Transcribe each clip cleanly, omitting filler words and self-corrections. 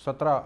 17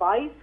22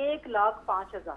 1,05,000,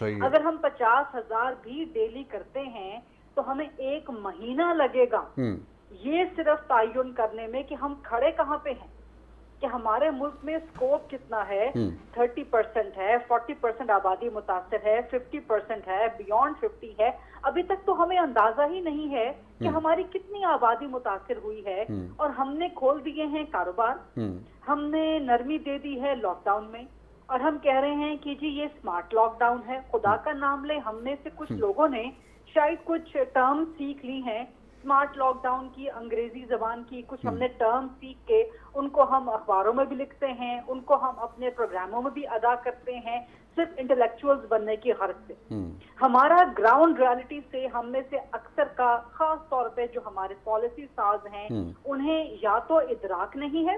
اگر ہم 50,000 بھی ڈیلی کرتے ہیں تو ہمیں 1 مہینہ لگے گا یہ صرف تعین کرنے میں کہ ہم کھڑے کہاں پہ ہیں، کہ ہمارے ملک میں اسکوپ کتنا ہے. 30% ہے، 40% آبادی متاثر ہے، 50% ہے، بیونڈ 50 ہے. ابھی تک تو ہمیں اندازہ ہی نہیں ہے کہ ہماری کتنی آبادی متاثر ہوئی ہے. اور ہم نے کھول دیے ہیں کاروبار، ہم نے نرمی دے دی ہے لاک ڈاؤن میں، اور ہم کہہ رہے ہیں کہ جی یہ اسمارٹ لاک ڈاؤن ہے. خدا کا نام لے، ہم میں سے کچھ لوگوں نے شاید کچھ ٹرم سیکھ لی ہیں اسمارٹ لاک ڈاؤن کی، انگریزی زبان کی کچھ ہم نے ٹرم سیکھ کے ان کو ہم اخباروں میں بھی لکھتے ہیں، ان کو ہم اپنے پروگراموں میں بھی ادا کرتے ہیں، صرف انٹلیکچوئلز بننے کی غرض سے. ہمارا گراؤنڈ ریالٹی سے ہم میں سے اکثر کا، خاص طور پہ جو ہمارے پالیسی ساز ہیں، انہیں یا تو ادراک نہیں ہے،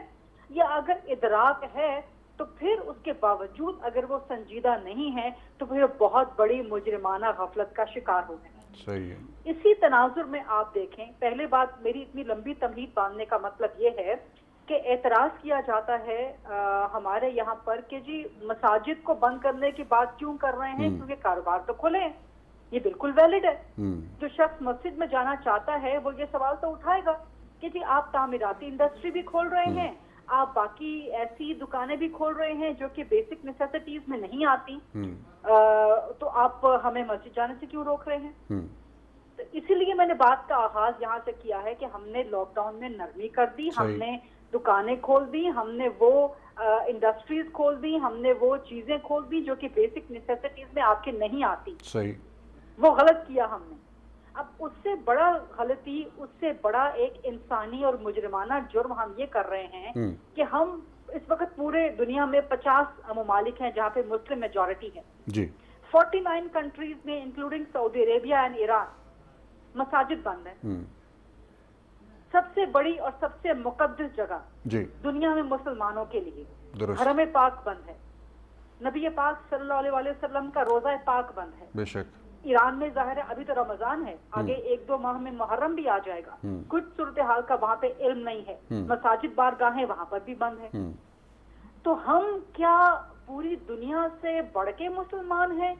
یا اگر ادراک ہے تو پھر اس کے باوجود اگر وہ سنجیدہ نہیں ہے تو پھر بہت بڑی مجرمانہ غفلت کا شکار ہو گئے. صحیح ہے. اسی تناظر میں آپ دیکھیں، پہلے بات میری اتنی لمبی تمہید باندھنے کا مطلب یہ ہے کہ اعتراض کیا جاتا ہے ہمارے یہاں پر کہ جی مساجد کو بند کرنے کی بات کیوں کر رہے ہیں، کیونکہ کاروبار تو کھلے ہیں. یہ بالکل ویلڈ ہے. جو شخص مسجد میں جانا چاہتا ہے وہ یہ سوال تو اٹھائے گا کہ جی آپ تعمیراتی انڈسٹری بھی کھول رہے ہیں، آپ باقی ایسی دکانیں بھی کھول رہے ہیں جو کہ بیسک نیسیسٹیز میں نہیں آتی، تو آپ ہمیں مسجد جانے سے کیوں روک رہے ہیں. تو اسی لیے میں نے بات کا آغاز یہاں سے کیا ہے کہ ہم نے لاک ڈاؤن میں نرمی کر دی، ہم نے دکانیں کھول دی، ہم نے وہ انڈسٹریز کھول دی، ہم نے وہ چیزیں کھول دی جو کہ بیسک نیسیسٹیز میں آپ کے نہیں آتی. وہ غلط کیا ہم نے. اب اس سے بڑا غلطی، اس سے بڑا ایک انسانی اور مجرمانہ جرم ہم یہ کر رہے ہیں کہ ہم اس وقت پورے دنیا میں 50 ممالک ہیں جہاں پہ مسلم میجورٹی ہے. 49 کنٹریز میں including Saudi Arabia and Iran مساجد بند ہیں. سب سے بڑی اور سب سے مقدس جگہ دنیا میں مسلمانوں کے لیے حرم پاک بند ہے. نبی پاک صلی اللہ علیہ وسلم کا روزہ پاک بند ہے. بے شک ایران میں ظاہر ہے ابھی تو رمضان ہے، آگے 1-2 ماہ میں محرم بھی آ جائے گا. کچھ صورتحال کا وہاں پہ علم نہیں ہے، مساجد بارگاہیں وہاں پر بھی بند ہیں. تو ہم کیا پوری دنیا سے بڑھ کے مسلمان ہیں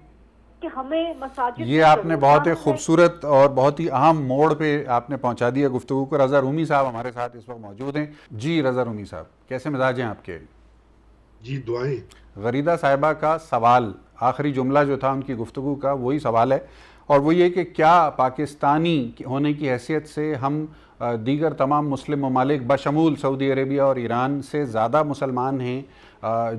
کہ ہمیں مساجد؟ یہ آپ نے بہت ہی خوبصورت اور بہت ہی اہم موڑ پہ آپ نے پہنچا دیا گفتگو کو. رضا رومی صاحب ہمارے ساتھ اس وقت موجود ہیں. جی رضا رومی صاحب، کیسے مزاج ہیں آپ کے؟ جی دعائیں. غریدہ صاحبہ کا سوال، آخری جملہ جو تھا ان کی گفتگو کا وہی سوال ہے، اور وہ یہ کہ کیا پاکستانی ہونے کی حیثیت سے ہم دیگر تمام مسلم ممالک بشمول سعودی عربیہ اور ایران سے زیادہ مسلمان ہیں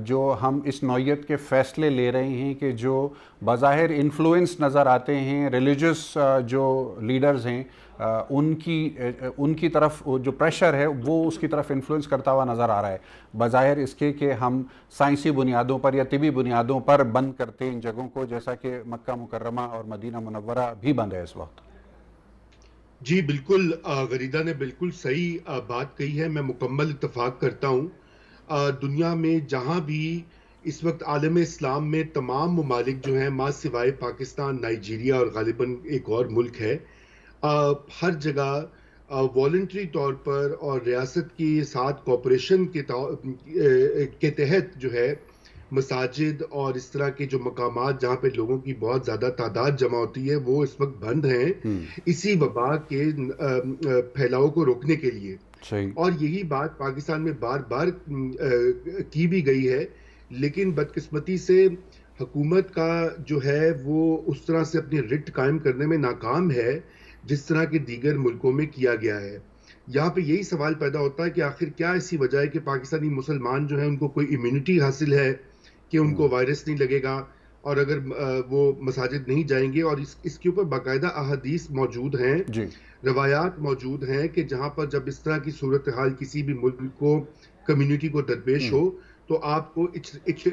جو ہم اس نوعیت کے فیصلے لے رہے ہیں کہ جو بظاہر انفلوئنس نظر آتے ہیں، ریلیجس جو لیڈرز ہیں ان کی طرف جو پریشر ہے وہ اس کی طرف انفلوئنس کرتا ہوا نظر آ رہا ہے، بظاہر اس کے کہ ہم سائنسی بنیادوں پر یا طبی بنیادوں پر بند کرتے ہیں ان جگہوں کو، جیسا کہ مکہ مکرمہ اور مدینہ منورہ بھی بند ہے اس وقت. جی بالکل، غریدہ نے بالکل صحیح بات کہی ہے، میں مکمل اتفاق کرتا ہوں. دنیا میں جہاں بھی اس وقت عالم اسلام میں تمام ممالک جو ہیں ماں سوائے پاکستان، نائجیریا اور غالباً ایک اور ملک ہے، ہر جگہ والنٹری طور پر اور ریاست کی ساتھ کوپریشن کے تحت جو ہے مساجد اور اس طرح کے جو مقامات جہاں پہ لوگوں کی بہت زیادہ تعداد جمع ہوتی ہے وہ اس وقت بند ہیں اسی وبا کے پھیلاؤ کو روکنے کے لیے. اور یہی بات پاکستان میں بار بار کی بھی گئی ہے، لیکن بدقسمتی سے حکومت کا جو ہے وہ اس طرح سے اپنی رٹ قائم کرنے میں ناکام ہے جس طرح کے دیگر ملکوں میں کیا گیا ہے. یہاں پہ یہی سوال پیدا ہوتا ہے کہ آخر کیا ایسی وجہ ہے کہ پاکستانی مسلمان جو ہیں ان کو کوئی امیونٹی حاصل ہے کہ ان کو وائرس نہیں لگے گا، اور اگر وہ مساجد نہیں جائیں گے. اور اس کے اوپر باقاعدہ احادیث موجود ہیں، روایات موجود ہیں کہ جہاں پر جب اس طرح کی صورتحال کسی بھی ملک کو، کمیونٹی کو درپیش ہو تو آپ کو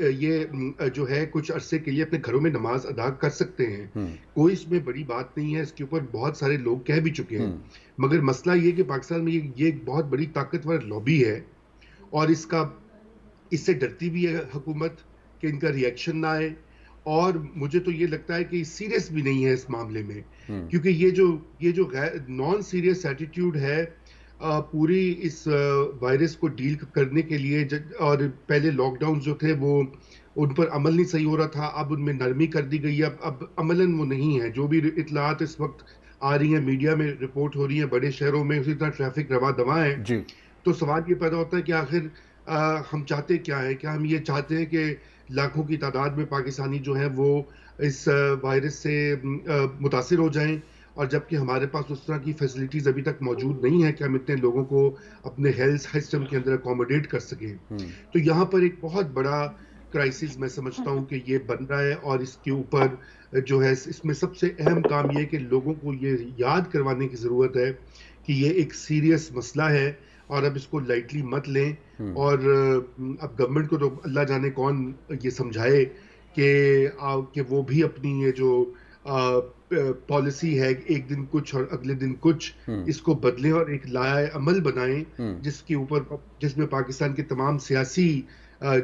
یہ جو ہے کچھ عرصے کے لیے اپنے گھروں میں نماز ادا کر سکتے ہیں. کوئی اس میں بڑی بات نہیں ہے، اس کے اوپر بہت سارے لوگ کہہ بھی چکے ہیں. مگر مسئلہ یہ کہ پاکستان میں یہ ایک بہت بڑی طاقتور لابی ہے، اور اس سے ڈرتی بھی ہے حکومت کہ ان کا ریئیکشن نہ آئے. اور مجھے تو یہ لگتا ہے کہ سیریس بھی نہیں ہے اس معاملے میں، کیونکہ یہ جو نان سیریس ایٹیٹیوڈ ہے پوری اس وائرس کو ڈیل کرنے کے لیے. اور پہلے لاک ڈاؤن جو تھے وہ ان پر عمل نہیں صحیح ہو رہا تھا، اب ان میں نرمی کر دی گئی ہے، اب عملاً وہ نہیں ہے. جو بھی اطلاعات اس وقت آ رہی ہیں، میڈیا میں رپورٹ ہو رہی ہیں بڑے شہروں میں، اسی طرح ٹریفک رواں دواں ہے. جی. تو سوال یہ پیدا ہوتا ہے کہ آخر ہم چاہتے کیا ہے؟ کیا ہم یہ چاہتے ہیں کہ لاکھوں کی تعداد میں پاکستانی جو ہیں وہ اس وائرس سے متاثر ہو جائیں، اور جبکہ ہمارے پاس اس طرح کی فیسلٹیز ابھی تک موجود نہیں ہیں کہ ہم اتنے لوگوں کو اپنے ہیلتھ سسٹم کے اندر اکوموڈیٹ کر سکیں. تو یہاں پر ایک بہت بڑا کرائسس میں سمجھتا ہوں کہ یہ بن رہا ہے، اور اس کے اوپر جو ہے اس میں سب سے اہم کام یہ ہے کہ لوگوں کو یہ یاد کروانے کی ضرورت ہے کہ یہ ایک سیریس مسئلہ ہے، اور اب اس کو لائٹلی مت لیں. اور اب گورنمنٹ کو تو اللہ جانے کون یہ سمجھائے کہ وہ بھی اپنی یہ جو پالیسی ہے ایک دن کچھ اور اگلے دن کچھ، اس کو بدلیں اور ایک لائحہ عمل بنائیں جس میں پاکستان کے تمام سیاسی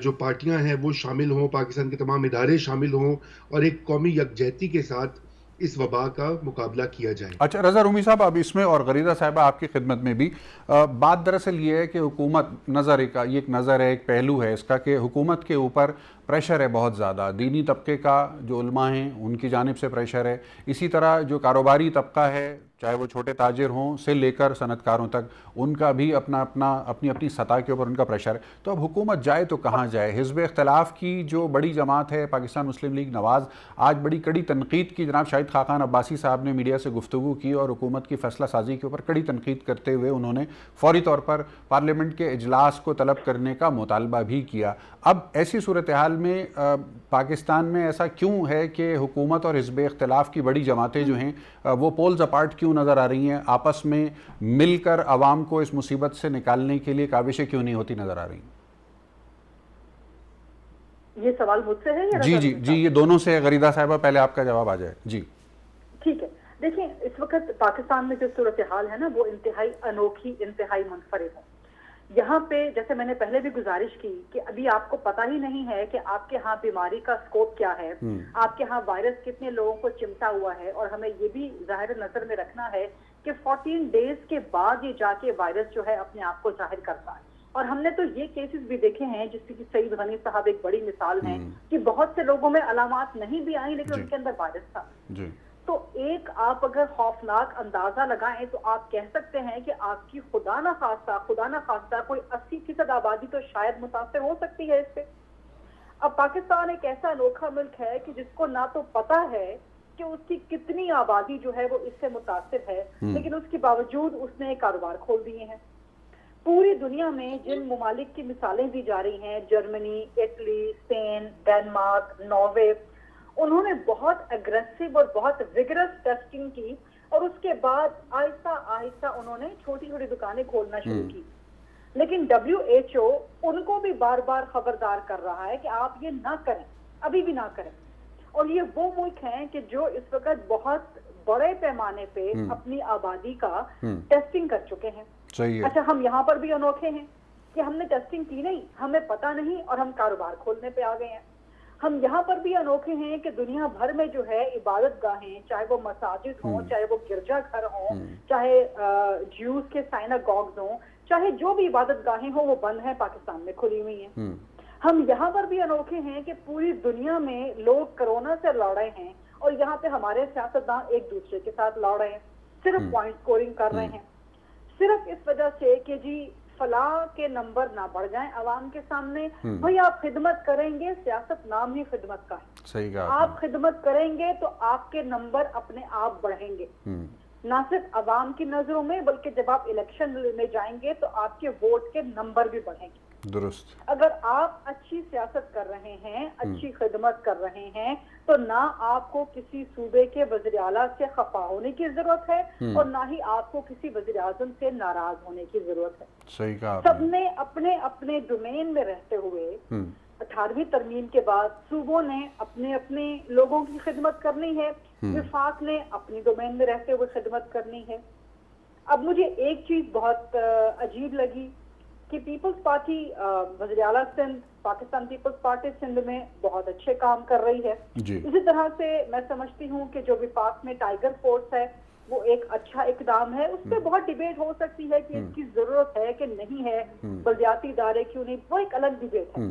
جو پارٹیاں ہیں وہ شامل ہوں، پاکستان کے تمام ادارے شامل ہوں، اور ایک قومی یکجہتی کے ساتھ اس وبا کا مقابلہ کیا جائے. اچھا رضا رومی صاحب، اب اس میں اور غریدہ صاحبہ آپ کی خدمت میں بھی بات دراصل یہ ہے کہ حکومت یہ ایک نظر ہے، ایک پہلو ہے اس کا کہ حکومت کے اوپر پریشر ہے بہت زیادہ. دینی طبقے کا جو علماء ہیں ان کی جانب سے پریشر ہے، اسی طرح جو کاروباری طبقہ ہے چاہے وہ چھوٹے تاجر ہوں سے لے کر صنعت کاروں تک، ان کا بھی اپنی سطح کے اوپر ان کا پریشر ہے. تو اب حکومت جائے تو کہاں جائے؟ حزب اختلاف کی جو بڑی جماعت ہے پاکستان مسلم لیگ نواز، آج بڑی کڑی تنقید کی. جناب شاہد خاقان عباسی صاحب نے میڈیا سے گفتگو کی اور حکومت کی فیصلہ سازی کے اوپر کڑی تنقید کرتے ہوئے انہوں نے فوری طور پر پارلیمنٹ کے اجلاس کو طلب کرنے کا مطالبہ بھی کیا. اب ایسی صورتحال میں پاکستان میں ایسا کیوں ہے کہ حکومت اور حزب اختلاف کی بڑی جماعتیں جو ہیں وہ پولز اپارٹ کیوں نظر آ رہی ہیں؟ آپس میں مل کر عوام کو اس مصیبت سے نکالنے کے لیے کاوشیں کیوں نہیں ہوتی نظر آ رہی ہیں؟ یہ سوال مجھ سے ہے یا جی یہ دونوں سے ہے. غریدہ صاحبہ پہلے آپ کا جواب آ جائے. جی ٹھیک ہے. دیکھیں اس وقت پاکستان میں جو صورتحال ہے نا وہ انتہائی انوکھی، انتہائی منفرد ہے. یہاں پہ جیسے میں نے پہلے بھی گزارش کی کہ ابھی آپ کو پتہ ہی نہیں ہے کہ آپ کے ہاں بیماری کا سکوپ کیا ہے، آپ کے ہاں وائرس کتنے لوگوں کو چمٹا ہوا ہے، اور ہمیں یہ بھی ظاہر نظر میں رکھنا ہے کہ 14 ڈیز کے بعد یہ جا کے وائرس جو ہے اپنے آپ کو ظاہر کرتا ہے. اور ہم نے تو یہ کیسز بھی دیکھے ہیں جس کی سعید غنی صاحب ایک بڑی مثال ہیں کہ بہت سے لوگوں میں علامات نہیں بھی آئیں لیکن ان کے اندر وائرس تھا. تو ایک آپ اگر خوفناک اندازہ لگائیں تو آپ کہہ سکتے ہیں کہ آپ کی خدا نہ خواستہ کوئی 80% آبادی تو شاید متاثر ہو سکتی ہے اس پہ. اب پاکستان ایک ایسا انوکھا ملک ہے کہ جس کو نہ تو پتہ ہے کہ اس کی کتنی آبادی جو ہے وہ اس سے متاثر ہے، لیکن اس کے باوجود اس نے کاروبار کھول دیے ہیں. پوری دنیا میں جن ممالک کی مثالیں دی جا رہی ہیں، Germany, Italy, Spain, Denmark, Norway, انہوں نے بہت اگریسو اور بہت ویگرس ٹیسٹنگ کی، اور اس کے بعد آہستہ آہستہ انہوں نے چھوٹی چھوٹی دکانیں کھولنا شروع کی. لیکن WHO ان کو بھی بار بار خبردار کر رہا ہے کہ آپ یہ نہ کریں، ابھی بھی نہ کریں. اور یہ وہ ملک ہیں کہ جو اس وقت بہت بڑے پیمانے پہ اپنی آبادی کا ٹیسٹنگ کر چکے ہیں. اچھا ہم یہاں پر بھی انوکھے ہیں کہ ہم نے ٹیسٹنگ کی نہیں، ہمیں پتہ نہیں، اور ہم کاروبار کھولنے پہ آ گئے ہیں. ہم یہاں پر بھی انوکھے ہیں کہ دنیا بھر میں جو ہے عبادت گاہیں، چاہے وہ مساجد ہوں، چاہے وہ گرجا گھر ہوں، چاہے جیوز کے سائناگوگز ہوں، چاہے جو بھی عبادت گاہیں ہوں وہ بند ہیں، پاکستان میں کھلی ہوئی ہیں. ہم یہاں پر بھی انوکھے ہیں کہ پوری دنیا میں لوگ کرونا سے لڑ رہے ہیں، اور یہاں پہ ہمارے سیاستدان ایک دوسرے کے ساتھ لڑ رہے ہیں، صرف پوائنٹ سکورنگ کر رہے ہیں، صرف اس وجہ سے کہ جی فلاں کے نمبر نہ بڑھ جائیں عوام کے سامنے. بھئی آپ خدمت کریں گے، سیاست نام ہی خدمت کا ہے. صحیح کہا. آپ خدمت کریں گے تو آپ کے نمبر اپنے آپ بڑھیں گے، نہ صرف عوام کی نظروں میں بلکہ جب آپ الیکشن میں جائیں گے تو آپ کے ووٹ کے نمبر بھی بڑھیں گے. درست. اگر آپ اچھی سیاست کر رہے ہیں، اچھی خدمت کر رہے ہیں، تو نہ آپ کو کسی صوبے کے وزیر اعلیٰ سے خفا ہونے کی ضرورت ہے، اور نہ ہی آپ کو کسی وزیر اعظم سے ناراض ہونے کی ضرورت ہے. صحیح کہا. سب نے اپنے اپنے ڈومین میں رہتے ہوئے 18ویں ترمیم کے بعد صوبوں نے اپنے اپنے لوگوں کی خدمت کرنی ہے، وفاق نے اپنی ڈومین میں رہتے ہوئے خدمت کرنی ہے. اب مجھے ایک چیز بہت عجیب لگی کہ پیپلز پارٹی وزیر اعلیٰ سندھ، پاکستان پیپلز پارٹی سندھ میں بہت اچھے کام کر رہی ہے. اسی طرح سے میں سمجھتی ہوں کہ جو وفاق میں ٹائیگر فورس ہے وہ ایک اچھا اقدام ہے. اس پہ بہت ڈیبیٹ ہو سکتی ہے کہ اس کی ضرورت ہے کہ نہیں ہے، بلدیاتی ادارے کیوں نہیں، وہ ایک الگ ڈیبیٹ ہے.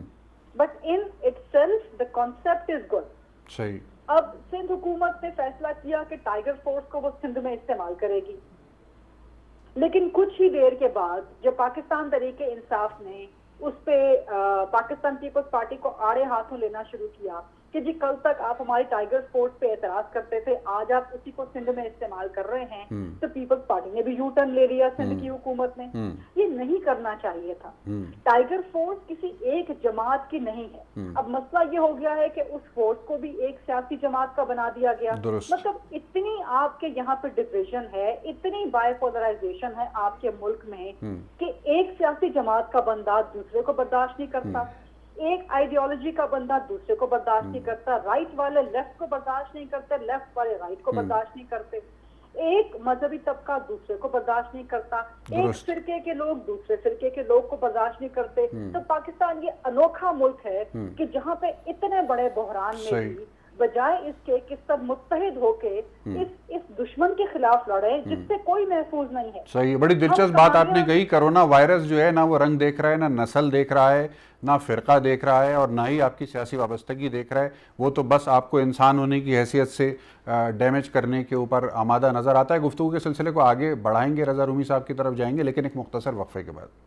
but in itself the concept is good. صحیح. اب سندھ حکومت نے فیصلہ کیا کہ ٹائیگر فورس کو وہ سندھ میں استعمال کرے گی، لیکن کچھ ہی دیر کے بعد جب پاکستان تحریک انصاف نے اس پہ پاکستان پیپلز پارٹی کو آڑے ہاتھوں لینا شروع کیا کہ جی کل تک آپ ہماری ٹائیگر فورس پہ اعتراض کرتے تھے، آج آپ اسی کو سندھ میں استعمال کر رہے ہیں، تو پیپلز پارٹی نے بھی یو ٹرن لے لیا سندھ کی حکومت نے. یہ نہیں کرنا چاہیے تھا. ٹائیگر فورس کسی ایک جماعت کی نہیں ہے. اب مسئلہ یہ ہو گیا ہے کہ اس فورس کو بھی ایک سیاسی جماعت کا بنا دیا گیا. مطلب اتنی آپ کے یہاں پہ ڈویژن ہے، اتنی بائی پولرائزیشن ہے آپ کے ملک میں کہ ایک سیاسی جماعت کا بندہ دوسرے کو برداشت نہیں کرتا، ایک آئیڈیالوجی کا بندہ دوسرے کو برداشت نہیں کرتا، رائٹ والے لیفٹ کو برداشت نہیں کرتے، لیفٹ والے رائٹ کو برداشت نہیں کرتے، ایک مذہبی طبقہ دوسرے کو برداشت نہیں کرتا، ایک فرقے کے لوگ دوسرے فرقے کے لوگ کو برداشت نہیں کرتے. تو پاکستان یہ انوکھا ملک ہے کہ جہاں پہ اتنے بڑے بحران میں بھی بجائے اس کے کہ سب متحد ہو کے اس دشمن کے خلاف لڑیں جس سے کوئی محفوظ نہیں ہے. صحیح. بڑی دلچسپ بات آپ نے کہی. کرونا وائرس جو ہے نہ وہ رنگ دیکھ رہا ہے، نہ نسل دیکھ رہا ہے، نہ فرقہ دیکھ رہا ہے، اور نہ ہی آپ کی سیاسی وابستگی دیکھ رہا ہے. وہ تو بس آپ کو انسان ہونے کی حیثیت سے ڈیمیج کرنے کے اوپر آمادہ نظر آتا ہے. گفتگو کے سلسلے کو آگے بڑھائیں گے، رضا رومی صاحب کی طرف جائیں گے، لیکن ایک مختصر وقفے کے بعد.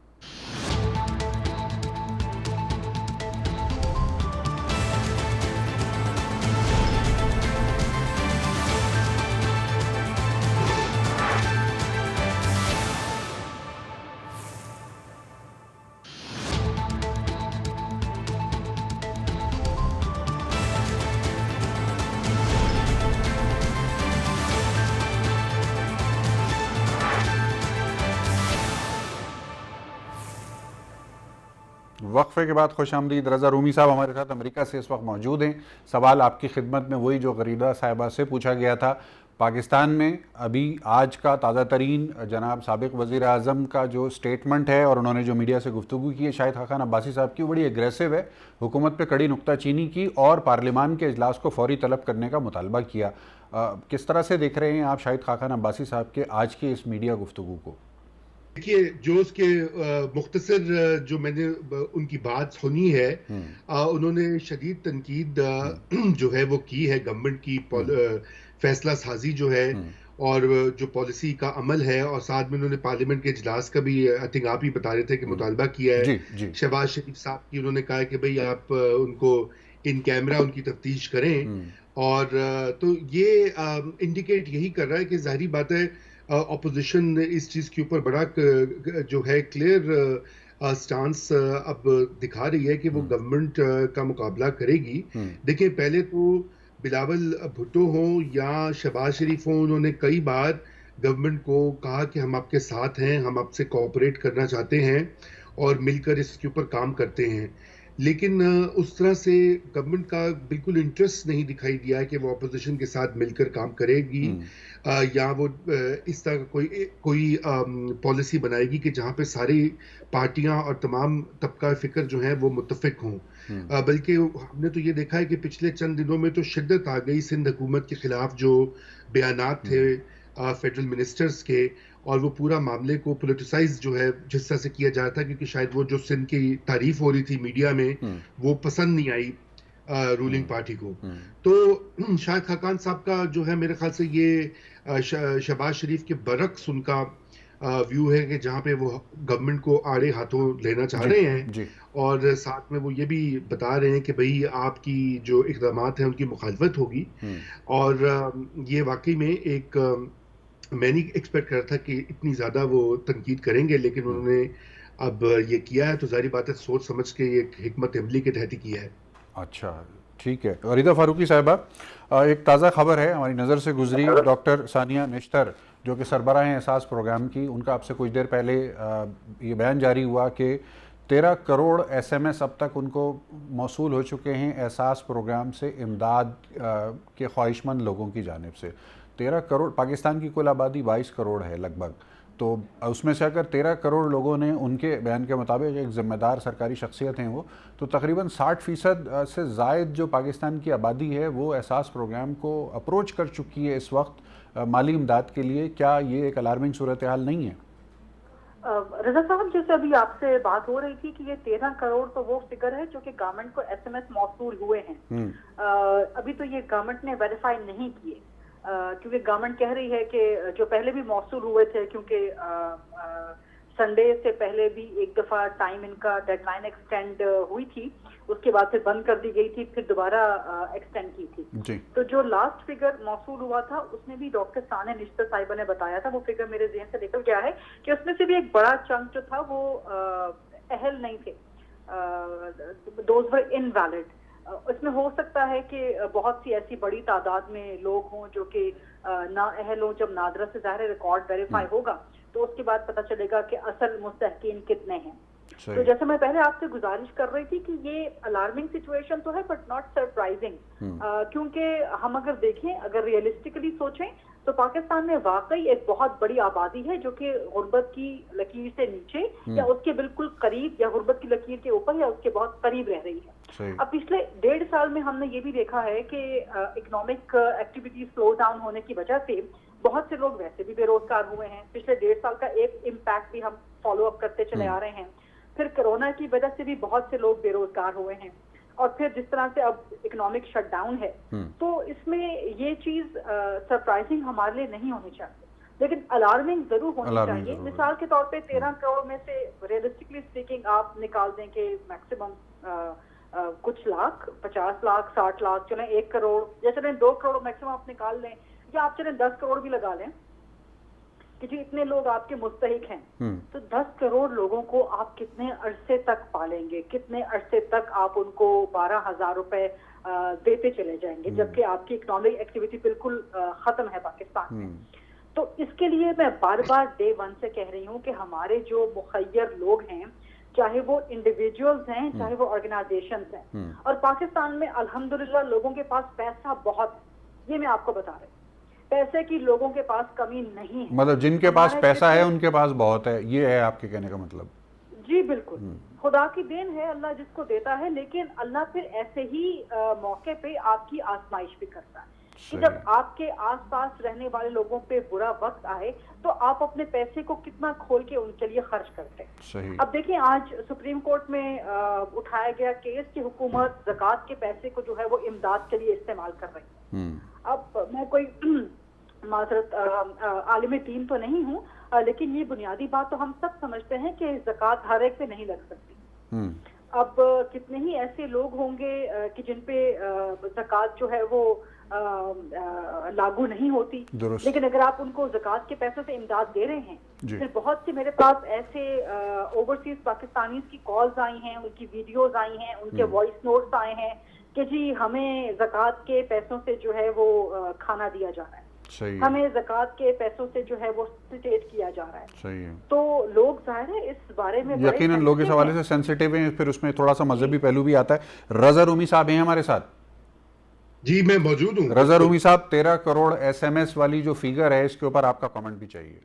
وقفے کے بعد خوش آمدید. رضا رومی صاحب ہمارے ساتھ امریکہ سے اس وقت موجود ہیں. سوال آپ کی خدمت میں وہی جو غریدہ صاحبہ سے پوچھا گیا تھا. پاکستان میں ابھی آج کا تازہ ترین جناب سابق وزیر اعظم کا جو سٹیٹمنٹ ہے اور انہوں نے جو میڈیا سے گفتگو کی ہے شاہد خاقان عباسی صاحب کی، وہ بڑی ایگریسو ہے. حکومت پہ کڑی نکتہ چینی کی اور پارلیمان کے اجلاس کو فوری طلب کرنے کا مطالبہ کیا. کس طرح سے دیکھ رہے ہیں آپ شاہد خاقان عباسی صاحب کے آج کی اس میڈیا گفتگو کو؟ دیکھیے، جو اس کے مختصر جو میں نے ان کی بات سنی ہے، انہوں نے شدید تنقید جو ہے وہ کی ہے گورنمنٹ کی فیصلہ سازی جو ہے اور جو پالیسی کا عمل ہے، اور ساتھ میں انہوں نے پارلیمنٹ کے اجلاس کا بھی آئی تھنک آپ ہی بتا رہے تھے کہ مطالبہ کیا ہے. شہباز شریف صاحب کی انہوں نے کہا کہ بھئی آپ ان کو ان کیمرہ ان کی تفتیش کریں، اور تو یہ انڈیکیٹ یہی کر رہا ہے کہ ظاہری بات ہے اپوزیشن اس چیز کے اوپر بڑا جو ہے کلیئر سٹانس اب دکھا رہی ہے کہ وہ گورنمنٹ کا مقابلہ کرے گی. دیکھیں، پہلے تو بلاول بھٹو ہوں یا شہباز شریف ہوں، انہوں نے کئی بار گورنمنٹ کو کہا کہ ہم آپ کے ساتھ ہیں، ہم آپ سے کوآپریٹ کرنا چاہتے ہیں اور مل کر اس کے اوپر کام کرتے ہیں. لیکن اس طرح سے گورنمنٹ کا بالکل انٹرسٹ نہیں دکھائی دیا ہے کہ وہ اپوزیشن کے ساتھ مل کر کام کرے گی یا وہ اس طرح کوئی پالیسی بنائے گی کہ جہاں پہ ساری پارٹیاں اور تمام طبقہ فکر جو ہیں وہ متفق ہوں. بلکہ ہم نے تو یہ دیکھا ہے کہ پچھلے چند دنوں میں تو شدت آ گئی سندھ حکومت کے خلاف، جو بیانات تھے فیڈرل منسٹرز کے، اور وہ پورا معاملے کو پولیٹیسائز جو ہے جس طرح سے کیا جا رہا تھا، کیونکہ شاید وہ جو سندھ کی تعریف ہو رہی تھی میڈیا میں وہ پسند نہیں آئی رولنگ پارٹی کو. تو شاہد خاقان صاحب کا جو ہے میرے خیال سے یہ شہباز شریف کے برعکس ان کا ویو ہے کہ جہاں پہ وہ گورنمنٹ کو آڑے ہاتھوں لینا چاہ رہے ہیں، اور ساتھ میں وہ یہ بھی بتا رہے ہیں کہ بھئی آپ کی جو اقدامات ہیں ان کی مخالفت ہوگی. اور یہ واقعی میں ایک میں نہیں ایکسپیکٹ کر رہا تھا کہ اتنی زیادہ وہ تنقید کریں گے، لیکن انہوں نے اب یہ کیا ہے تو ظاہری بات ہے سوچ سمجھ کے یہ حکمت عملی کے تحت ہی کیا ہے. اچھا، ٹھیک ہے. غریدہ فاروقی صاحبہ، ایک تازہ خبر ہے ہماری نظر سے گزری. ڈاکٹر ثانیہ نشتر جو کہ سربراہ ہیں احساس پروگرام کی، ان کا اب سے کچھ دیر پہلے یہ بیان جاری ہوا کہ 13 کروڑ ایس ایم ایس اب تک ان کو موصول ہو چکے ہیں احساس پروگرام سے امداد کے خواہش مند لوگوں کی جانب سے. 13 کروڑ، پاکستان کی کل آبادی 22 کروڑ ہے لگ بھگ، تو اس میں سے اگر 13 کروڑ لوگوں نے ان کے بیان کے مطابق، ایک ذمہ دار سرکاری شخصیت ہیں وہ، تو تقریباً 60% سے زائد جو پاکستان کی آبادی ہے وہ احساس پروگرام کو اپروچ کر چکی ہے اس وقت مالی امداد کے لیے. کیا یہ ایک الارمنگ صورتحال نہیں ہے؟ رضا صاحب جیسے ابھی آپ سے بات ہو رہی تھی کہ یہ 13 کروڑ تو وہ فگر ہے جو کہ گورنمنٹ کو SMS موصول ہوئے ہیں. ابھی تو یہ گورنمنٹ نے ویریفائی نہیں کیے کیونکہ گورنمنٹ کہہ رہی ہے کہ جو پہلے بھی موصول ہوئے تھے کیونکہ سنڈے سے پہلے بھی ایک دفعہ ٹائم ان کا ڈیڈ لائن ایکسٹینڈ ہوئی تھی, اس کے بعد پھر بند کر دی گئی تھی, پھر دوبارہ ایکسٹینڈ کی تھی. تو جو لاسٹ فگر موصول ہوا تھا اس میں بھی ڈاکٹر ثانیہ نشتر صاحبہ نے بتایا تھا, وہ فگر میرے ذہن سے نکل گیا ہے, کہ اس میں سے بھی ایک بڑا چنک جو تھا وہ اہل نہیں تھے, دوز ور انویلڈ. اس میں ہو سکتا ہے کہ بہت سی ایسی بڑی تعداد میں لوگ ہوں جو کہ نا اہل ہوں. جب نادرا سے ظاہر ریکارڈ ویریفائی ہوگا تو اس کے بعد پتہ چلے گا کہ اصل مستحقین کتنے ہیں. تو جیسے میں پہلے آپ سے گزارش کر رہی تھی کہ یہ الارمنگ سچویشن تو ہے بٹ ناٹ سرپرائزنگ, کیونکہ ہم اگر دیکھیں, اگر ریئلسٹکلی سوچیں تو پاکستان میں واقعی ایک بہت بڑی آبادی ہے جو کہ غربت کی لکیر سے نیچے یا اس کے بالکل قریب, یا غربت کی لکیر کے اوپر یا اس کے بہت قریب رہ رہی ہے. اب پچھلے 1.5 سال میں ہم نے یہ بھی دیکھا ہے کہ اکنامک ایکٹیویٹی سلو ڈاؤن ہونے کی وجہ سے بہت سے لوگ ویسے بھی بے روزگار ہوئے ہیں. پچھلے 1.5 سال کا ایک امپیکٹ بھی ہم فالو اپ کرتے چلے آ رہے ہیں. پھر کرونا کی وجہ سے بھی بہت سے لوگ بے روزگار ہوئے ہیں, اور پھر جس طرح سے اب اکنامک شٹ ڈاؤن ہے, تو اس میں یہ چیز سرپرائزنگ ہمارے لیے نہیں ہونی چاہیے, لیکن الارمنگ ضرور ہونی چاہیے. مثال کے طور پہ 13 کروڑ میں سے ریئلسٹکلی اسپیکنگ آپ نکال دیں کہ میکسیمم کچھ لاکھ, 50 لاکھ, 60 لاکھ, چلیں 1 کروڑ, یا چلیں 2 کروڑ میکسیمم آپ نکال لیں, یا آپ چلیں 10 کروڑ بھی لگا لیں کہ جی اتنے لوگ آپ کے مستحق ہیں. تو 10 کروڑ لوگوں کو آپ کتنے عرصے تک پالیں گے, کتنے عرصے تک آپ ان کو 12,000 روپے دیتے چلے جائیں گے, جبکہ آپ کی اکنامک ایکٹیویٹی بالکل ختم ہے پاکستان میں. تو اس کے لیے میں بار بار ڈے 1 سے کہہ رہی ہوں کہ ہمارے جو مخیر لوگ ہیں, چاہے وہ انڈیویجولز ہیں چاہے وہ آرگنائزیشنز ہیں, اور پاکستان میں الحمدللہ لوگوں کے پاس پیسہ بہت, یہ میں آپ کو بتا رہی ہوں, پیسے کی لوگوں کے پاس کمی نہیں ہے. مطلب جن کے پاس پیسہ ہے ان کے پاس بہت ہے, یہ ہے آپ کے کہنے کا مطلب؟ جی بالکل, خدا کی دین ہے, اللہ جس کو دیتا ہے, لیکن اللہ پھر ایسے ہی موقع پہ آپ کی آزمائش بھی کرتا ہے کہ جب آپ کے آس پاس رہنے والے لوگوں پہ برا وقت آئے تو آپ اپنے پیسے کو کتنا کھول کے ان کے لیے خرچ کرتے ہیں. اب دیکھیں آج سپریم کورٹ میں اٹھایا گیا کیس کہ حکومت زکوٰۃ کے پیسے کو جو ہے وہ امداد کے لیے استعمال کر رہی ہے. اب میں کوئی معذرت عالم دین تو نہیں ہوں, لیکن یہ بنیادی بات تو ہم سب سمجھتے ہیں کہ زکوٰۃ ہر ایک پہ نہیں لگ سکتی. اب کتنے ہی ایسے لوگ ہوں گے کہ جن پہ زکوٰۃ جو ہے وہ لاگو نہیں ہوتی, لیکن اگر آپ ان کو زکوٰۃ کے پیسوں سے امداد دے رہے ہیں, پھر بہت سے میرے پاس ایسے اوورسیز پاکستانیز کی کالز آئی ہیں, ان کی ویڈیوز آئی ہیں, ان کے وائس نوٹس آئے ہیں کہ جی ہمیں زکوٰۃ کے پیسوں سے جو ہے وہ کھانا دیا جا رہا ہے, ہمیں زکوٰۃ کے پیسوں سے جو ہے وہ سٹیٹ کیا جا رہا ہے. صحیح ہے. تو لوگ ظاہر ہے اس بارے میں یقیناً لوگ اس حوالے سے سینسیٹیو ہیں, پھر اس میں تھوڑا سا مذہبی پہلو بھی آتا ہے. رضا رومی صاحب ہیں ہمارے ساتھ؟ جی میں موجود ہوں. رضا رومی صاحب, 13 کروڑ SMS والی جو فیگر ہے اس کے اوپر آپ کا کامنٹ بھی چاہیے,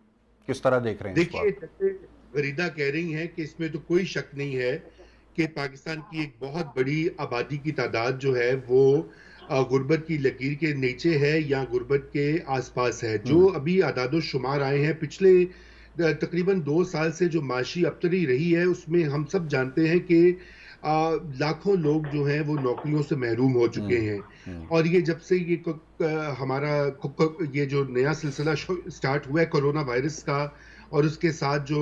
کس طرح دیکھ رہے ہیں؟ دیکھیے غریدہ کہہ رہی ہیں کہ اس میں تو کوئی شک نہیں ہے کہ پاکستان کی ایک بہت بڑی آبادی کی تعداد جو ہے وہ غربت کی لکیر کے نیچے ہے یا غربت کے آس پاس ہے. جو ابھی اعداد و شمار آئے ہیں پچھلے تقریباً 2 سال سے جو معاشی ابتری رہی ہے, اس میں ہم سب جانتے ہیں کہ لاکھوں لوگ جو ہیں وہ نوکریوں سے محروم ہو چکے ہیں. اور یہ جب سے یہ ہمارا یہ جو نیا سلسلہ سٹارٹ ہوا ہے کرونا وائرس کا, اور اس کے ساتھ جو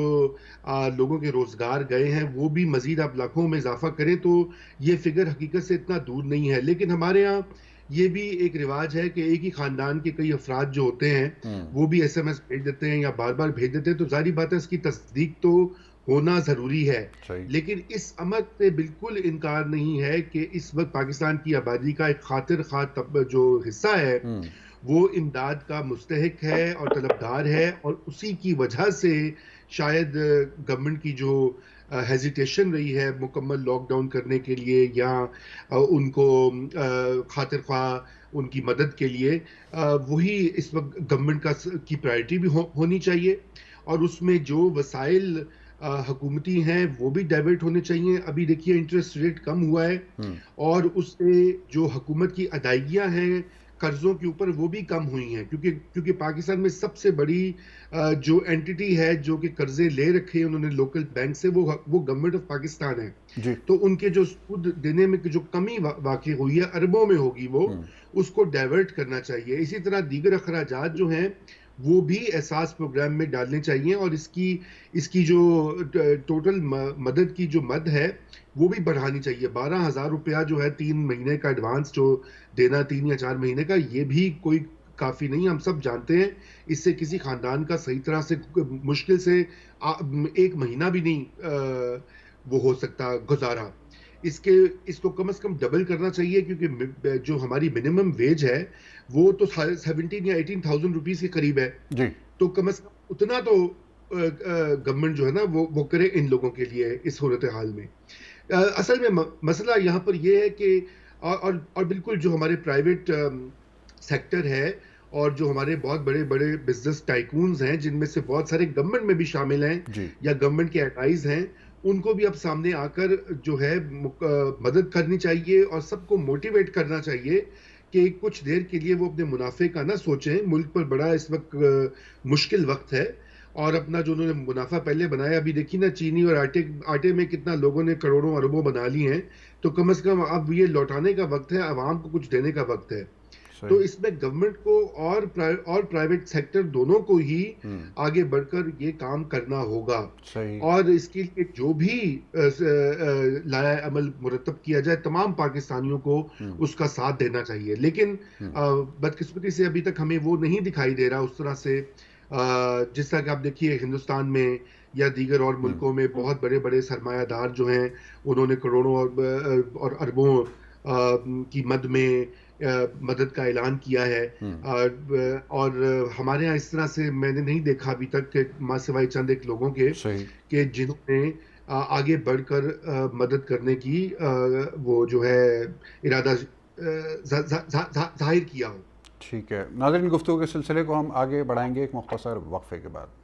لوگوں کے روزگار گئے ہیں وہ بھی مزید آپ لاکھوں میں اضافہ کریں تو یہ فگر حقیقت سے اتنا دور نہیں ہے. لیکن ہمارے ہاں یہ بھی ایک رواج ہے کہ ایک ہی خاندان کے کئی افراد جو ہوتے ہیں وہ بھی SMS بھیج دیتے ہیں یا بار بار بھیج دیتے ہیں, تو ظاہری بات ہے اس کی تصدیق تو ہونا ضروری ہے. لیکن اس امر سے بالکل انکار نہیں ہے کہ اس وقت پاکستان کی آبادی کا ایک خاطر خواہ جو حصہ ہے وہ امداد کا مستحق ہے اور طلبدار ہے, اور اسی کی وجہ سے شاید گورنمنٹ کی جو ہیزیٹیشن رہی ہے مکمل لاک ڈاؤن کرنے کے لیے یا ان کو خاطر خواہ ان کی مدد کے لیے, وہی اس وقت گورنمنٹ کی پرائرٹی بھی ہونی چاہیے. اور اس میں جو وسائل حکومتی ہیں وہ بھی ڈائیورٹ ہونے چاہیے. ابھی دیکھیے انٹرسٹ ریٹ کم ہوا ہے, اور اس سے جو حکومت کی ادائیگیاں ہیں قرضوں کے اوپر وہ بھی کم ہوئی ہیں، کیونکہ پاکستان میں سب سے بڑی جو اینٹی ہے جو کہ قرضے لے رکھے ہیں انہوں نے لوکل بینک سے، وہ گورنمنٹ آف پاکستان ہے. تو ان کے جو سود دینے میں جو کمی واقع ہوئی ہے اربوں میں ہوگی، وہ اس کو ڈائیورٹ کرنا چاہیے. اسی طرح دیگر اخراجات جو ہیں وہ بھی احساس پروگرام میں ڈالنے چاہیے، اور اس کی جو ٹوٹل مدد کی جو مد ہے وہ بھی بڑھانی چاہیے. 12,000 روپیہ جو ہے 3 مہینے کا ایڈوانس جو دینا 3 یا 4 مہینے کا، یہ بھی کوئی کافی نہیں. ہم سب جانتے ہیں اس سے کسی خاندان کا صحیح طرح سے مشکل سے 1 مہینہ بھی نہیں وہ ہو سکتا گزارا. اس کو کم از کم ڈبل کرنا چاہیے، کیونکہ جو ہماری منیمم ویج ہے وہ تو 17 یا 18,000 روپیز کے قریب ہے. تو کم از کم اتنا تو گورنمنٹ جو ہے نا وہ کرے ان لوگوں کے لیے اس صورتحال میں. اصل میں مسئلہ یہاں پر یہ ہے کہ اور بالکل جو ہمارے پرائیویٹ سیکٹر ہے اور جو ہمارے بہت بڑے بڑے بزنس ٹائکونز ہیں، جن میں سے بہت سارے گورنمنٹ میں بھی شامل ہیں یا گورنمنٹ کے ایڈوائز ہیں، ان کو بھی اب سامنے آ کر جو ہے مدد کرنی چاہیے اور سب کو موٹیویٹ کرنا چاہیے کہ کچھ دیر کے لیے وہ اپنے منافع کا نہ سوچیں. ملک پر بڑا اس وقت مشکل وقت ہے، اور اپنا جو انہوں نے منافع پہلے بنایا، ابھی دیکھیے نا چینی اور آٹے میں کتنا لوگوں نے کروڑوں اربوں بنا لی ہیں. تو کم از کم اب یہ لوٹانے کا وقت ہے، عوام کو کچھ دینے کا وقت ہے. تو اس میں گورنمنٹ کو اور پرائیویٹ سیکٹر دونوں کو ہی آگے بڑھ کر یہ کام کرنا ہوگا. اور اس کے لیے جو بھی لائحہ عمل مرتب کیا جائے، تمام پاکستانیوں کو اس کا ساتھ دینا چاہیے. لیکن بدقسمتی سے ابھی تک ہمیں وہ نہیں دکھائی دے رہا اس طرح سے، جس طرح کہ آپ دیکھیے ہندوستان میں یا دیگر اور ملکوں میں بہت بڑے بڑے سرمایہ دار جو ہیں انہوں نے کروڑوں اور اربوں کی مد میں مدد کا اعلان کیا ہے. اور ہمارے ہاں اس طرح سے میں نے نہیں دیکھا ابھی تک کہ ماں سوائے چند ایک لوگوں کے کہ جنہوں نے آگے بڑھ کر مدد کرنے کی وہ جو ہے ارادہ ظاہر کیا ہو. ٹھیک ہے ناظرین، گفتگو کے سلسلے کو ہم آگے بڑھائیں گے ایک مختصر وقفے کے بعد.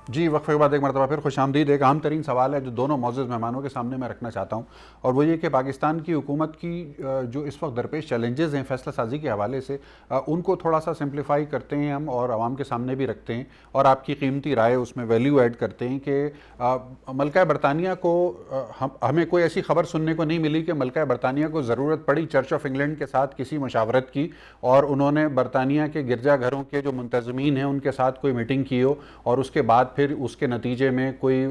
جی، وقفے کے بعد ایک مرتبہ پھر خوش آمدید. ایک اہم ترین سوال ہے جو دونوں معزز مہمانوں کے سامنے میں رکھنا چاہتا ہوں، اور وہ یہ کہ پاکستان کی حکومت کی جو اس وقت درپیش چیلنجز ہیں فیصلہ سازی کے حوالے سے، ان کو تھوڑا سا سمپلیفائی کرتے ہیں ہم اور عوام کے سامنے بھی رکھتے ہیں، اور آپ کی قیمتی رائے اس میں ویلیو ایڈ کرتے ہیں کہ ملکہ برطانیہ کو ہمیں کوئی ایسی خبر سننے کو نہیں ملی کہ ملکہ برطانیہ کو ضرورت پڑی چرچ آف انگلینڈ کے ساتھ کسی مشاورت کی، اور انہوں نے برطانیہ کے گرجا گھروں کے جو منتظمین ہیں ان کے ساتھ کوئی میٹنگ کی ہو، اور اس کے بعد پھر اس کے نتیجے میں کوئی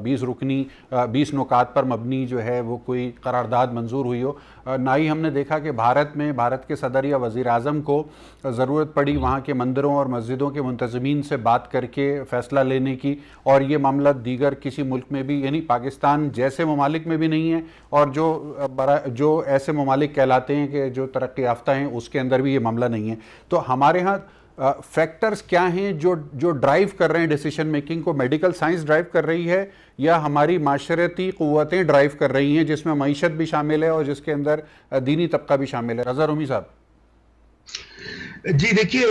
20 نکات پر مبنی جو ہے وہ کوئی قرارداد منظور ہوئی ہو. نہ ہی ہم نے دیکھا کہ بھارت کے صدر یا وزیر اعظم کو ضرورت پڑی وہاں کے مندروں اور مسجدوں کے منتظمین سے بات کر کے فیصلہ لینے کی، اور یہ معاملہ دیگر کسی ملک میں بھی، یعنی پاکستان جیسے ممالک میں بھی نہیں ہے، اور جو ایسے ممالک کہلاتے ہیں کہ جو ترقی یافتہ ہیں اس کے اندر بھی یہ معاملہ نہیں ہے. تو ہمارے ہاں فیکٹرز کیا ہیں جو ڈرائیو کر رہے ہیں ڈیسیشن میکنگ کو؟ میڈیکل سائنس ڈرائیو کر رہی ہے یا ہماری معاشرتی قوتیں ڈرائیو کر رہی ہیں، جس میں معیشت بھی شامل ہے اور جس کے اندر دینی طبقہ بھی شامل ہے؟ رضا رومی صاحب. جی دیکھیے،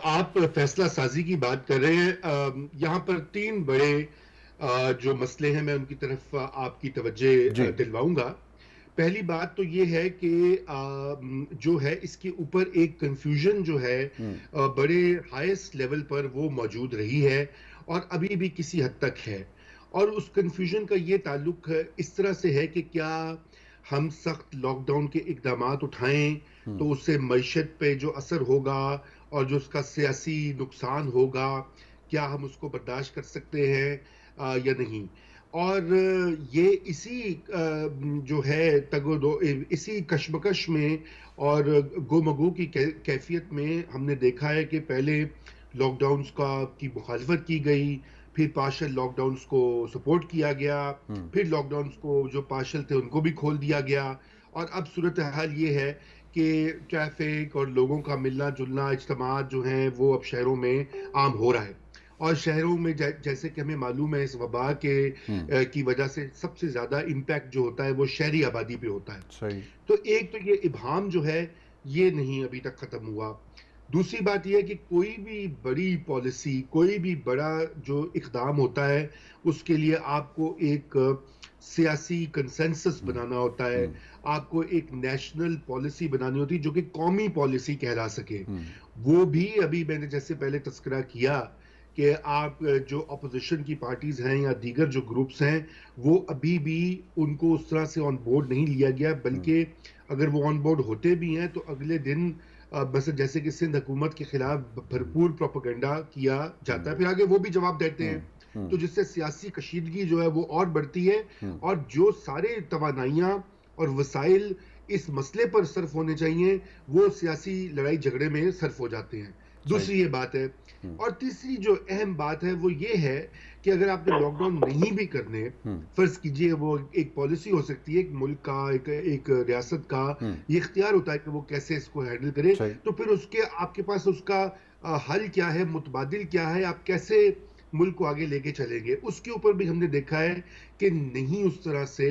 آپ فیصلہ سازی کی بات کر رہے ہیں، یہاں پر 3 بڑے جو مسئلے ہیں میں ان کی طرف آپ کی توجہ دلواؤں گا. پہلی بات تو یہ ہے کہ جو ہے اس کے اوپر ایک کنفیوژن جو ہے بڑے ہائیسٹ لیول پر وہ موجود رہی ہے اور ابھی بھی کسی حد تک ہے. اور اس کنفیوژن کا یہ تعلق اس طرح سے ہے کہ کیا ہم سخت لاک ڈاؤن کے اقدامات اٹھائیں تو اس سے معیشت پہ جو اثر ہوگا اور جو اس کا سیاسی نقصان ہوگا، کیا ہم اس کو برداشت کر سکتے ہیں یا نہیں. اور یہ اسی جو ہے اسی کشمکش میں اور گومگو کی کیفیت میں ہم نے دیکھا ہے کہ پہلے لاک ڈاؤنز کی مخالفت کی گئی، پھر پارشل لاک ڈاؤنز کو سپورٹ کیا گیا، پھر لاک ڈاؤنز کو جو پارشل تھے ان کو بھی کھول دیا گیا، اور اب صورتحال یہ ہے کہ ٹریفک اور لوگوں کا ملنا جلنا، اجتماعات جو ہیں وہ اب شہروں میں عام ہو رہا ہے، اور شہروں میں جیسے کہ ہمیں معلوم ہے اس وبا کی وجہ سے سب سے زیادہ امپیکٹ جو ہوتا ہے وہ شہری آبادی پہ ہوتا ہے. تو ایک تو یہ ابہام جو ہے یہ نہیں ابھی تک ختم ہوا. دوسری بات یہ ہے کہ کوئی بھی بڑی پالیسی، کوئی بھی بڑا جو اقدام ہوتا ہے اس کے لیے آپ کو ایک سیاسی کنسنسس بنانا ہوتا ہے، آپ کو ایک نیشنل پالیسی بنانی ہوتی ہے جو کہ قومی پالیسی کہلا سکے. وہ بھی ابھی میں نے جیسے پہلے تذکرہ کیا کہ آپ جو اپوزیشن کی پارٹیز ہیں یا دیگر جو گروپس ہیں وہ ابھی بھی ان کو اس طرح سے آن بورڈ نہیں لیا گیا، بلکہ اگر وہ آن بورڈ ہوتے بھی ہیں تو اگلے دن بس جیسے کہ سندھ حکومت کے خلاف بھرپور پروپیگنڈا کیا جاتا ہے، پھر آگے وہ بھی جواب دیتے ہیں. تو جس سے سیاسی کشیدگی جو ہے وہ اور بڑھتی ہے، اور جو سارے توانائیاں اور وسائل اس مسئلے پر صرف ہونے چاہیے وہ سیاسی لڑائی جھگڑے میں صرف ہو جاتے ہیں. دوسری یہ بات ہے. اور تیسری جو اہم بات ہے وہ یہ ہے کہ اگر آپ نے لاک ڈاؤن نہیں بھی کرنے، فرض کیجئے وہ ایک پالیسی ہو سکتی ہے ایک ملک کا، ایک ریاست کا یہ اختیار ہوتا ہے کہ وہ کیسے اس کو ہینڈل کرے، تو پھر اس کے آپ کے پاس اس کا حل کیا ہے، متبادل کیا ہے، آپ کیسے ملک کو آگے لے کے چلیں گے. اس کے اوپر بھی ہم نے دیکھا ہے کہ نہیں اس طرح سے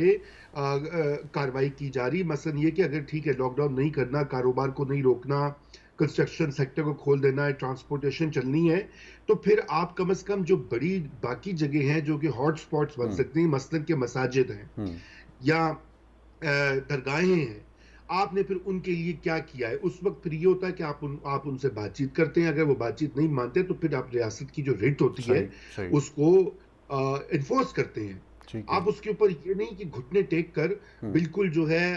کارروائی کی جا رہی. مثلا یہ کہ اگر ٹھیک ہے لاک ڈاؤن نہیں کرنا، کاروبار کو نہیں روکنا، کنسٹرکشن سیکٹر کو کھول دینا ہے، ٹرانسپورٹیشن چلنی ہے، تو پھر آپ کم از کم جو بڑی باقی جگہ ہیں جو کہ ہاٹ سپاٹس بن سکتی ہیں، مثلا کہ مساجد ہیں یا درگاہیں ہیں، آپ نے پھر ان کے لیے کیا کیا ہے. اس وقت پھر یہ ہوتا ہے کہ آپ ان سے بات چیت کرتے ہیں. اگر وہ بات چیت نہیں مانتے تو پھر آپ ریاست کی جو ریٹ ہوتی ہے اس کو انفورس کرتے ہیں. آپ اس کے اوپر یہ نہیں کہ گھٹنے ٹیک کر بالکل جو ہے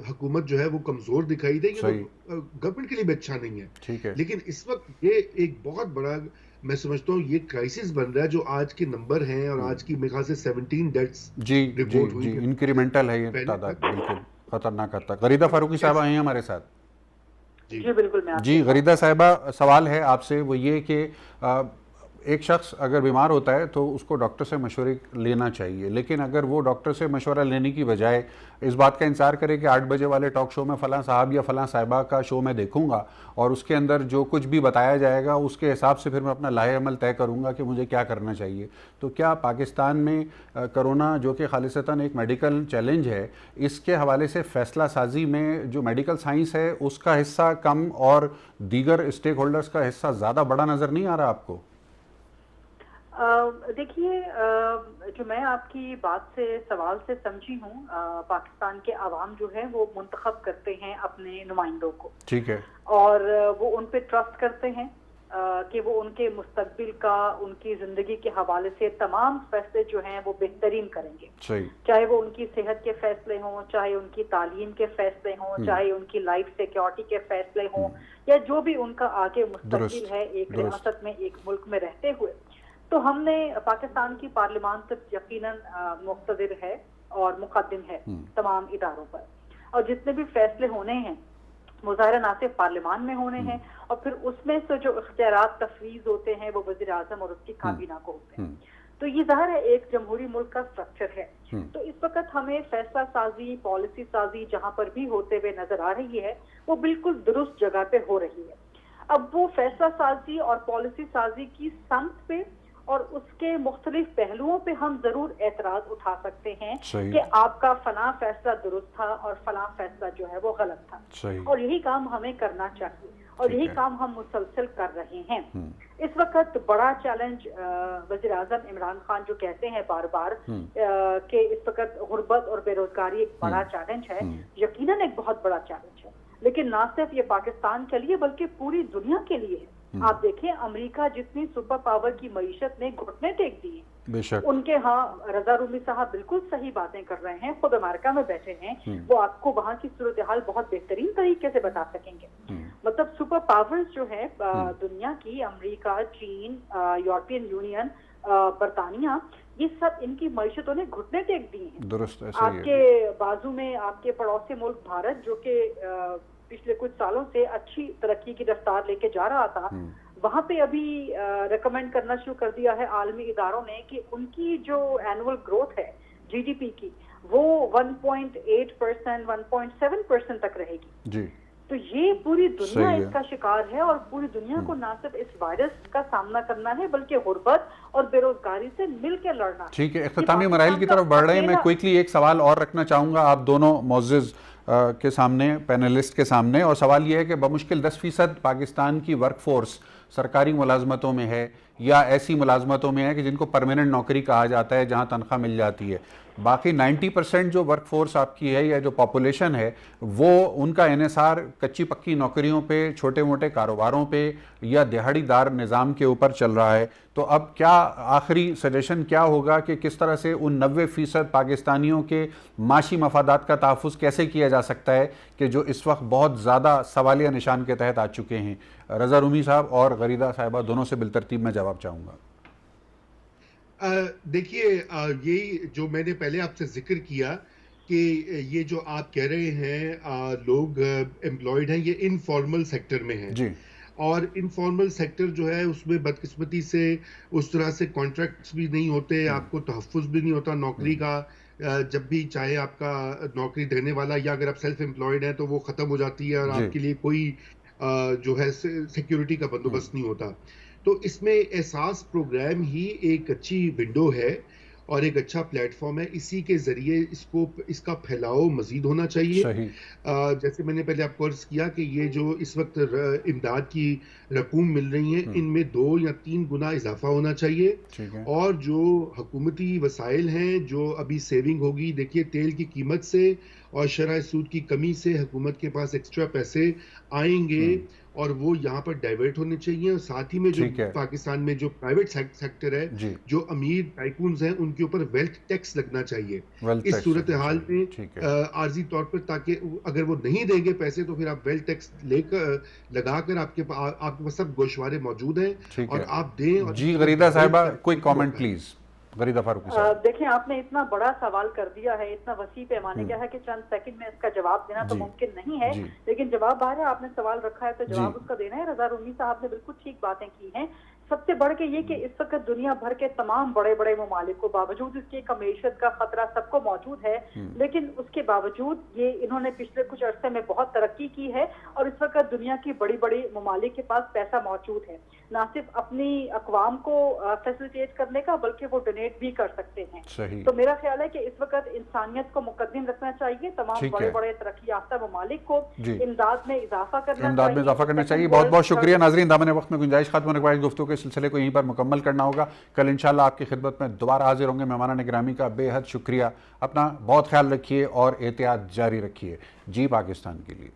حکومت جو ہے وہ کمزور دکھائی دے، یہ گورنمنٹ کے لیے بھی اچھا نہیں ہے. لیکن اس وقت یہ ایک بہت بڑا میں سمجھتا ہوں یہ کرائسس بن رہا ہے جو آج کے نمبر ہیں، اور آج کی میرے خیال سے 17 ڈیتھس رپورٹ ہوئی ہیں. انکریمنٹل ہے یہ تعداد، بالکل خطرناک حد تک. غریدہ فاروقی صاحبہ ہیں ہمارے ساتھ. جی بالکل. جی غریدہ صاحبہ، سوال ہے آپ سے وہ یہ کہ ایک شخص اگر بیمار ہوتا ہے تو اس کو ڈاکٹر سے مشورے لینا چاہیے، لیکن اگر وہ ڈاکٹر سے مشورہ لینے کی بجائے اس بات کا انتظار کرے کہ 8 بجے والے ٹاک شو میں فلاں صاحب یا فلاں صاحبہ کا شو میں دیکھوں گا اور اس کے اندر جو کچھ بھی بتایا جائے گا اس کے حساب سے پھر میں اپنا لائحہ عمل طے کروں گا کہ مجھے کیا کرنا چاہیے، تو کیا پاکستان میں کرونا جو کہ خالصتاً ایک میڈیکل چیلنج ہے، اس کے حوالے سے فیصلہ سازی میں جو میڈیکل سائنس ہے اس کا حصہ کم اور دیگر اسٹیک ہولڈرز کا حصہ زیادہ بڑا نظر نہیں آ رہا آپ کو؟ دیکھیے، جو میں آپ کی بات سے سوال سے سمجھی ہوں، پاکستان کے عوام جو ہے وہ منتخب کرتے ہیں اپنے نمائندوں کو، ٹھیک ہے، اور وہ ان پہ ٹرسٹ کرتے ہیں کہ وہ ان کے مستقبل کا، ان کی زندگی کے حوالے سے تمام فیصلے جو ہیں وہ بہترین کریں گے. چاہے وہ ان کی صحت کے فیصلے ہوں، چاہے ان کی تعلیم کے فیصلے ہوں، چاہے ان کی لائف سیکیورٹی کے فیصلے ہوں، یا جو بھی ان کا آگے مستقبل ہے ایک ریاست میں، ایک ملک میں رہتے ہوئے. تو ہم نے پاکستان کی پارلیمان تک یقیناً مقتدر ہے اور مقدم ہے تمام اداروں پر، اور جتنے بھی فیصلے ہونے ہیں مظاہرہ نہ صرف پارلیمان میں ہونے ہیں، اور پھر اس میں سے جو اختیارات تفویض ہوتے ہیں وہ وزیر اعظم اور اس کی کابینہ کو ہوتے ہیں. تو یہ ظاہر ہے ایک جمہوری ملک کا سٹرکچر ہے. تو اس وقت ہمیں فیصلہ سازی، پالیسی سازی جہاں پر بھی ہوتے ہوئے نظر آ رہی ہے وہ بالکل درست جگہ پہ ہو رہی ہے. اب وہ فیصلہ سازی اور پالیسی سازی کی سمت پہ اور اس کے مختلف پہلوؤں پہ ہم ضرور اعتراض اٹھا سکتے ہیں کہ آپ کا فلاں فیصلہ درست تھا اور فلاں فیصلہ جو ہے وہ غلط تھا، اور یہی کام ہمیں کرنا چاہیے اور یہی کام ہم مسلسل کر رہے ہیں. اس وقت بڑا چیلنج وزیر اعظم عمران خان جو کہتے ہیں بار بار کہ اس وقت غربت اور بے روزگاری ایک بڑا چیلنج ہے، یقیناً ایک بہت بڑا چیلنج ہے، لیکن نہ صرف یہ پاکستان کے لیے بلکہ پوری دنیا کے لیے ہے. آپ دیکھیں امریکہ جتنی سپر پاور کی معیشت نے گھٹنے ٹیک دی ہیں، ان کے ہاں رضا رومی صاحب بالکل صحیح باتیں کر رہے ہیں، خود امریکہ میں بیٹھے ہیں، وہ آپ کو وہاں کی صورتحال بہت بہترین طریقے سے بتا سکیں گے. مطلب سپر پاورز جو ہے دنیا کی، امریکہ، چین، یورپین یونین، برطانیہ، یہ سب ان کی معیشتوں نے گھٹنے ٹیک دی ہیں. آپ کے بازو میں آپ کے پڑوسی ملک بھارت جو کہ پچھلے کچھ سالوں سے اچھی ترقی کی رفتار لے کے جا رہا تھا، وہاں پہ ابھی ریکمینڈ کرنا شروع کر دیا ہے عالمی اداروں نے کہ ان کی جو اینول گروتھ ہے جی ڈی پی کی، وہ 1.8%, 1.7% تک رہے گی جی. تو یہ پوری دنیا اس کا شکار ہے، اور پوری دنیا کو نہ صرف اس وائرس کا سامنا کرنا ہے بلکہ غربت اور بے روزگاری سے مل کے لڑنا ہے. ٹھیک ہے، اختتامی مراحل کی طرف بڑھ رہے ہیں. میں کوئکلی ایک سوال اور رکھنا چاہوں گا آپ دونوں معزز کے سامنے، پینلسٹ کے سامنے، اور سوال یہ ہے کہ بمشکل 10% پاکستان کی ورک فورس سرکاری ملازمتوں میں ہے یا ایسی ملازمتوں میں ہے کہ جن کو پرماننٹ نوکری کہا جاتا ہے جہاں تنخواہ مل جاتی ہے. باقی 90% جو ورک فورس آپ کی ہے یا جو پاپولیشن ہے وہ ان کا انحصار کچی پکی نوکریوں پہ، چھوٹے موٹے کاروباروں پہ یا دہاڑی دار نظام کے اوپر چل رہا ہے. تو اب کیا آخری سجیشن کیا ہوگا کہ کس طرح سے ان 90% پاکستانیوں کے معاشی مفادات کا تحفظ کیسے کیا جا سکتا ہے کہ جو اس وقت بہت زیادہ سوالیہ نشان کے تحت آ چکے ہیں؟ رضا رومی صاحب اور غریدہ صاحبہ دونوں سے بالترتیب میں جواب چاہوں گا. دیکھیے، یہی جو میں نے پہلے آپ سے ذکر کیا کہ یہ جو آپ کہہ رہے ہیں لوگ امپلائڈ ہیں، یہ انفارمل سیکٹر میں ہیں. جی. اور انفارمل سیکٹر جو ہے اس میں بدقسمتی سے اس طرح سے کانٹریکٹس بھی نہیں ہوتے، آپ کو تحفظ بھی نہیں ہوتا نوکری کا. جب بھی چاہے آپ کا نوکری دینے والا، یا اگر آپ سیلف امپلائڈ ہیں تو وہ ختم ہو جاتی ہے اور آپ کے لیے کوئی جو ہے سیکیورٹی کا بندوبست نہیں ہوتا. تو اس میں احساس پروگرام ہی ایک اچھی ونڈو ہے اور ایک اچھا پلیٹ فارم ہے. اسی کے ذریعے اس کا پھیلاؤ مزید ہونا چاہیے. جیسے میں نے پہلے آپ کو عرض کیا کہ یہ جو اس وقت امداد کی رقوم مل رہی ہیں ان میں 2 یا 3 گنا اضافہ ہونا چاہیے. اور جو حکومتی وسائل ہیں جو ابھی سیونگ ہوگی، دیکھیے تیل کی قیمت سے اور شرح سود کی کمی سے حکومت کے پاس ایکسٹرا پیسے آئیں گے اور وہ یہاں پر ڈائیورٹ ہونے چاہیے. اور ساتھ ہی میں جو پاکستان میں جو پرائیویٹ سیکٹر ہے، جو امیر ٹائکونز ہیں، ان کے اوپر ویلتھ ٹیکس لگنا چاہیے اس صورتحال میں عارضی طور پر، تاکہ اگر وہ نہیں دیں گے پیسے تو پھر آپ ویلتھ ٹیکس لگا کر آپ کے پاس سب گوشوارے موجود ہیں اور آپ دیں. جی غریدہ صاحبہ کوئی کامنٹ پلیز. غریدہ فاروقی صاحب. دیکھیں، آپ نے اتنا بڑا سوال کر دیا ہے، اتنا وسیع پیمانے کا ہے کہ چند سیکنڈ میں اس کا جواب دینا تو ممکن نہیں ہے، لیکن جواب باہر ہے. آپ نے سوال رکھا ہے تو جواب اس کا دینا ہے. رضا رومی صاحب نے بالکل ٹھیک باتیں کی ہیں. سب سے بڑھ کے یہ کہ اس وقت دنیا بھر کے تمام بڑے بڑے ممالک کو، باوجود اس کے معیشت کا خطرہ سب کو موجود ہے، لیکن اس کے باوجود یہ انہوں نے پچھلے کچھ عرصے میں بہت ترقی کی ہے اور اس وقت دنیا کی بڑی بڑی ممالک کے پاس پیسہ موجود ہے، نہ صرف اپنی اقوام کو فیسیلیٹیٹ کرنے کا بلکہ وہ ڈونیٹ بھی کر سکتے ہیں. تو میرا خیال ہے کہ اس وقت انسانیت کو مقدم رکھنا چاہیے. تمام بڑے بڑے ترقی یافتہ ممالک کو امداد میں اضافہ کرنا چاہیے. بہت بہت شکریہ ناظرین. دامن وقت میں گنجائش ختم ہونے کے بعد گفتگو کے سلسلے کو یہیں پر مکمل کرنا ہوگا. کل انشاءاللہ آپ کی خدمت میں دوبارہ حاضر ہوں گے. مہمانان گرامی کا بے حد شکریہ. اپنا بہت خیال رکھیے اور احتیاط جاری رکھیے. جی پاکستان کے لیے.